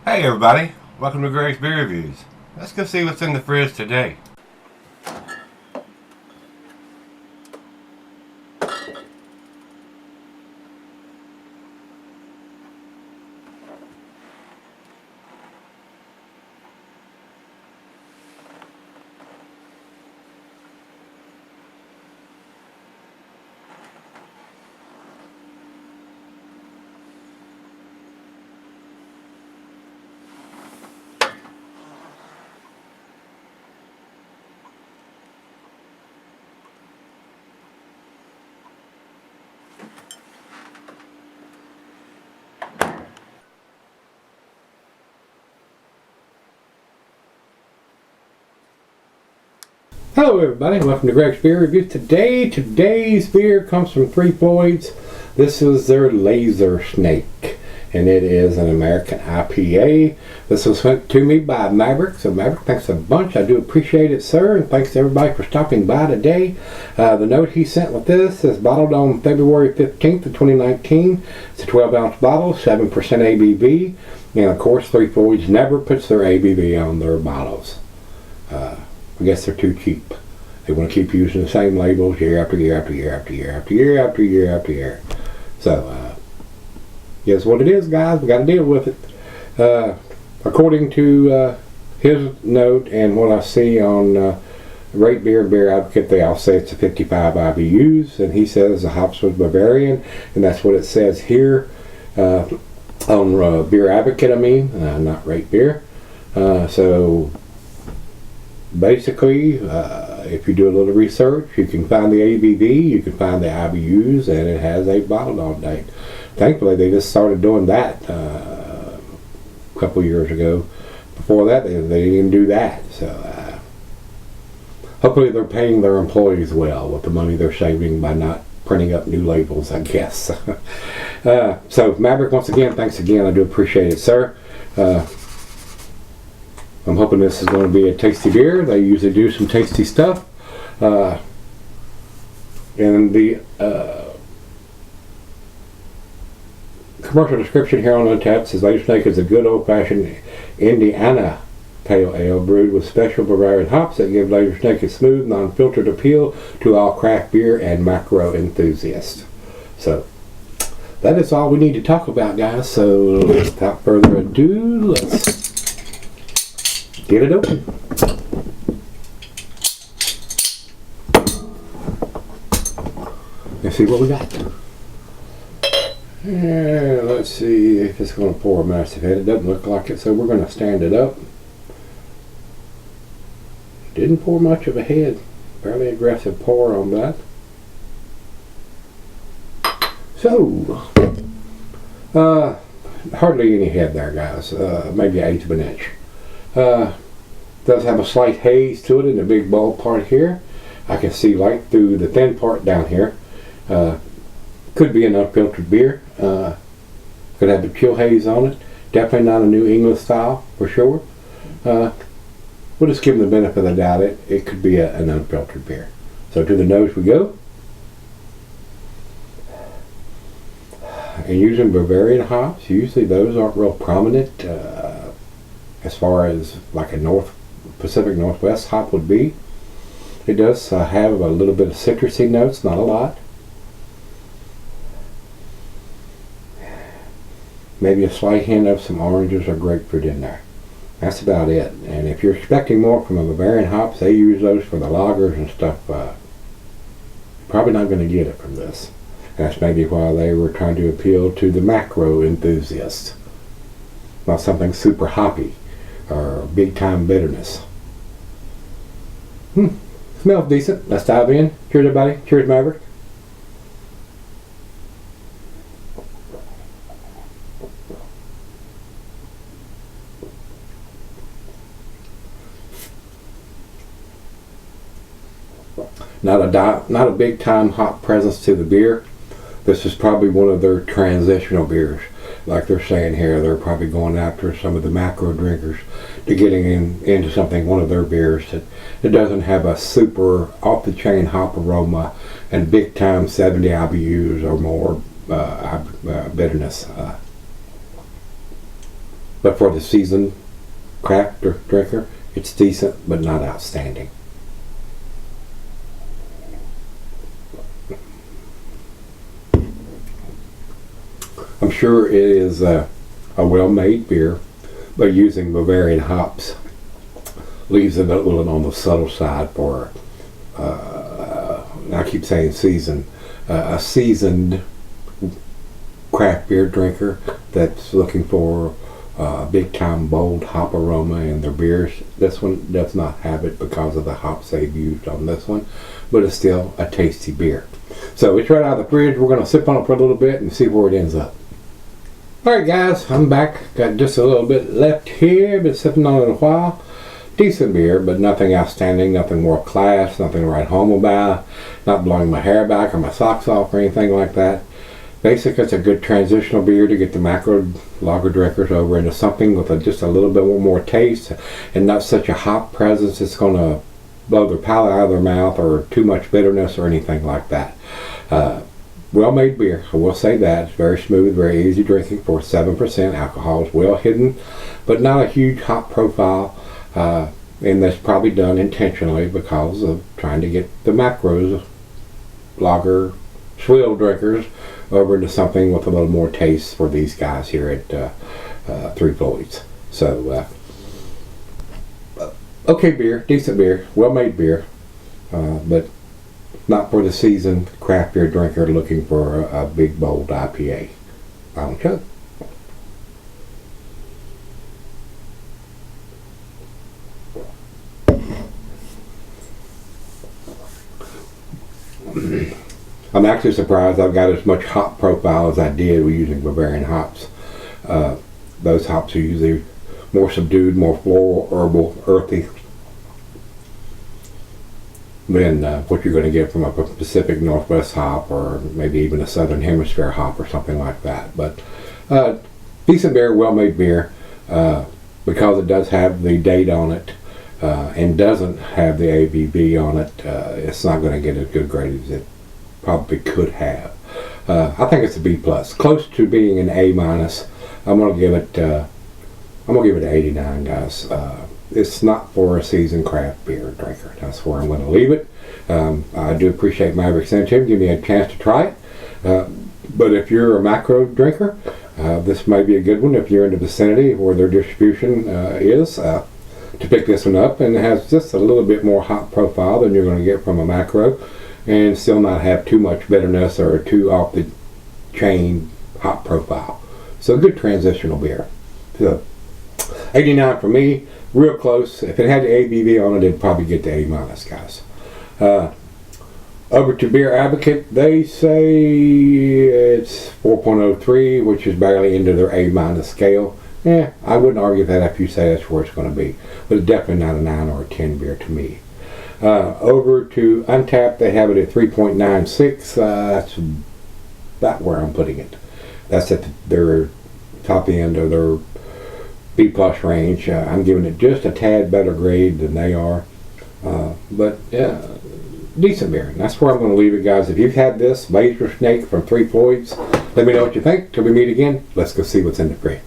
Hey everybody, welcome to Gregsbeerreviews. Let's go see what's in the fridge today. Hello everybody, welcome to Gregsbeerreviews. Today's beer comes from Floyds. This is their LazerSnake, and it is an American IPA. This was sent to me by Maverick, so Maverick, thanks a bunch. I do appreciate it, sir, and thanks to everybody for stopping by today. The note he sent with this is bottled on February 15th of 2019. It's a 12-ounce bottle, 7% ABV, and of course, Floyds never puts their ABV on their bottles. I guess they're too cheap. They want to keep using the same labels year after year after year after year after year after year after year. So, guess what it is, guys. We got to deal with it. According to his note and what I see on Rate Beer and Beer Advocate, they all say it's a 55 IBUs, and he says the hops was Bavarian, and that's what it says here on Beer Advocate. I mean, not Rate Beer. So. Basically, if you do a little research, you can find the ABV, you can find the IBUs, and it has a bottled on date. Thankfully, they just started doing that a couple years ago. Before that, they didn't even do that. So, hopefully, they're paying their employees well with the money they're saving by not printing up new labels, I guess. So, Maverick, once again, thanks again. I do appreciate it, sir. I'm hoping this is going to be a tasty beer. They usually do some tasty stuff. And the commercial description here on Untappd says LazerSnake is a good old-fashioned Indiana pale ale brewed with special Bavarian hops that give LazerSnake a smooth, non-filtered appeal to all craft beer and macro enthusiasts. So that is all we need to talk about, guys. So without further ado, let's get it open. Let's see what we got. Let's see if it's going to pour a massive head. It doesn't look like it, so we're going to stand it up. Didn't pour much of a head. Fairly aggressive pour on that. So, hardly any head there, guys. Maybe 1/8 of an inch. Does have a slight haze to it in the big bulb part here. I can see light through the thin part down here. Could be an unfiltered beer. Could have a chill haze on it. Definitely not a New England style for sure. We'll just give them the benefit of the doubt. It could be an unfiltered beer. So to the nose we go. And using Bavarian hops, usually those aren't real prominent. As far as like a Pacific Northwest hop would be. It does have a little bit of citrusy notes, not a lot. Maybe a slight hint of some oranges or grapefruit in there. That's about it. And if you're expecting more from a Bavarian hops, they use those for the lagers and stuff. Probably not going to get it from this. That's maybe why they were trying to appeal to the macro enthusiast. Not something super hoppy or big time bitterness. Smells decent. Let's dive in. Cheers everybody. Cheers Maverick. Not a big time hop presence to the beer. This is probably one of their transitional beers. Like they're saying here, they're probably going after some of the macro drinkers to getting into something, one of their beers that doesn't have a super off-the-chain hop aroma and big-time 70 IBUs or more bitterness. But for the seasoned craft drinker, it's decent but not outstanding. I'm sure it is a well-made beer, but using Bavarian hops leaves it a little on the subtle side for, I keep saying seasoned, a seasoned craft beer drinker that's looking for big time bold hop aroma in their beers. This one does not have it because of the hops they've used on this one, but it's still a tasty beer. So it's right out of the fridge. We're going to sip on it for a little bit and see where it ends up. Alright guys, I'm back. Got just a little bit left here. Been sipping on it a while. Decent beer, but nothing outstanding, nothing world class, nothing to write home about, not blowing my hair back or my socks off or anything like that. Basically, it's a good transitional beer to get the macro lager drinkers over into something with just a little bit more taste and not such a hop presence it's going to blow their palate out of their mouth or too much bitterness or anything like that. Well-made beer, I will say that. It's very smooth, very easy drinking for 7%. Alcohol is well hidden, but not a huge hop profile. And that's probably done intentionally because of trying to get the macros lager swill drinkers over into something with a little more taste for these guys here at Three Floyds. So, okay beer, decent beer, well-made beer, but not for the seasoned craft beer drinker looking for a big bold IPA. Final chug. I'm actually surprised I've got as much hop profile as I did with using Bavarian hops. Those hops are usually more subdued, more floral, herbal, earthy than what you're going to get from a Pacific Northwest hop or maybe even a Southern Hemisphere hop or something like that. But decent beer, well-made beer, because it does have the date on it and doesn't have the ABV on it. It's not going to get as good grade as it probably could have. I think it's a B+, close to being an A-. I'm going to give it an 89, guys. It's not for a seasoned craft beer drinker. That's where I'm going to leave it. I do appreciate Maverick sending it. Give me a chance to try it. But if you're a macro drinker, this may be a good one if you're in the vicinity where their distribution is to pick this one up, and it has just a little bit more hop profile than you're going to get from a macro, and still not have too much bitterness or too off the chain hop profile. So good transitional beer. So 89 for me, real close. If it had the ABV on it, it'd probably get the A-, guys. Over to Beer Advocate, they say it's 4.03, which is barely into their A- scale. Yeah, I wouldn't argue that if you say that's where it's going to be, but it's definitely not a 9 or a 10 beer to me. Over to Untapped, they have it at 3.96. That's about where I'm putting it. That's at their top end of their B+ range. I'm giving it just a tad better grade than they are. But yeah, decent beer. And that's where I'm going to leave it, guys. If you've had this LazerSnake from Three Floyds, let me know what you think. Till we meet again, let's go see what's in the fridge.